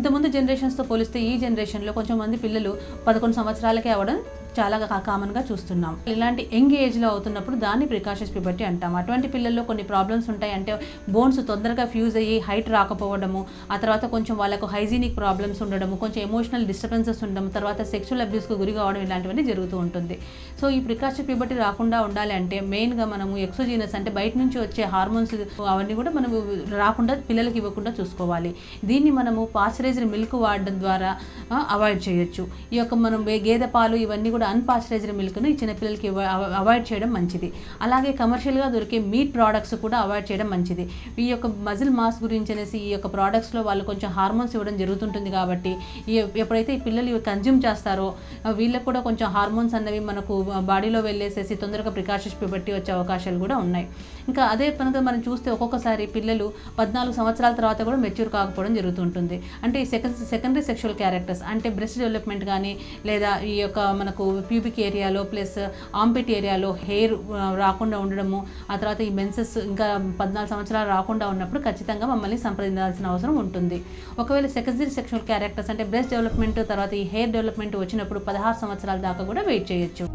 ఇంతకుముందు జనరేషన్స్తో పోలిస్తే ఈ జనరేషన్లో కొంచెం మంది పిల్లలు 11 సంవత్సరాలకే అవ్వడం చాలా కామన్గా చూస్తున్నాం. ఇలాంటి యంగ్ ఏజ్లో అవుతున్నప్పుడు దాన్ని ప్రికాషన్స్ ప్యూబర్టీ అంటాం. అటువంటి పిల్లల్లో కొన్ని ప్రాబ్లమ్స్ ఉంటాయి. అంటే బోన్స్ తొందరగా ఫ్యూజ్ అయ్యి హైట్ రాకపోవడము, ఆ తర్వాత కొంచెం వాళ్ళకు హైజీనిక్ ప్రాబ్లమ్స్ ఉండడము, కొంచెం ఎమోషనల్ డిస్టర్బెన్సెస్ ఉండడం, తర్వాత సెక్షువల్ అబ్యూస్కు గురి కావడం, ఇలాంటివన్నీ జరుగుతూ ఉంటుంది. సో ఈ ప్రికాషన్ ప్యూబర్టీ రాకుండా ఉండాలి అంటే మెయిన్గా మనము ఎక్సోజీనస్ అంటే బయట నుంచి వచ్చే హార్మోన్స్ అవన్నీ కూడా మనం రాకుండా పిల్లలకి ఇవ్వకుండా చూసుకోవాలి. దీన్ని మనము పాస్చరైజ్డ్ మిల్క్ వాడడం ద్వారా అవాయిడ్ చేయొచ్చు. ఈ యొక్క మనం గేదె పాలు ఇవన్నీ కూడా అన్పాస్చరైజ్డ్ మిల్క్ను ఈ చిన్నపిల్లలకి అవాయిడ్ చేయడం మంచిది. అలాగే కమర్షియల్గా దొరికే మీట్ ప్రోడక్ట్స్ కూడా అవాయిడ్ చేయడం మంచిది. ఈ యొక్క మజిల్ మాస్ గురించి అనేసి ఈ యొక్క ప్రోడక్ట్స్లో వాళ్ళు కొంచెం హార్మోన్స్ ఇవ్వడం జరుగుతుంటుంది కాబట్టి ఎప్పుడైతే ఈ పిల్లలు ఇవి కన్జ్యూమ్ చేస్తారో వీళ్ళకి కూడా కొంచెం హార్మోన్స్ అన్నవి మనకు బాడీలో వెళ్ళేసేసి తొందరగా ప్రికాషన్స్ ప్యూబర్టీ వచ్చే అవకాశాలు కూడా ఉన్నాయి. ఇంకా అదే పనిగా మనం చూస్తే ఒక్కొక్కసారి పిల్లలు 14 సంవత్సరాల తర్వాత కూడా మెచ్యూర్ కాకపోవడం జరుగుతుంటుంది. అంటే ఈ సెకండరీ సెక్షువల్ క్యారెక్టర్స్ అంటే బ్రెస్ట్ డెవలప్మెంట్ కానీ లేదా ఈ యొక్క మనకు ప్యూబిక్ ఏరియాలో ప్లస్ ఆంపిట్ ఏరియాలో హెయిర్ రాకుండా ఉండడము, ఆ తర్వాత ఈ మెన్సెస్ ఇంకా 14 సంవత్సరాలు రాకుండా ఉన్నప్పుడు ఖచ్చితంగా మమ్మల్ని సంప్రదించాల్సిన అవసరం ఉంటుంది. ఒకవేళ సెకండరీ సెక్షువల్ క్యారెక్టర్స్ అంటే బ్రెస్ట్ డెవలప్మెంట్ తర్వాత ఈ హెయిర్ డెవలప్మెంట్ వచ్చినప్పుడు 16 సంవత్సరాల దాకా కూడా వెయిట్ చేయొచ్చు.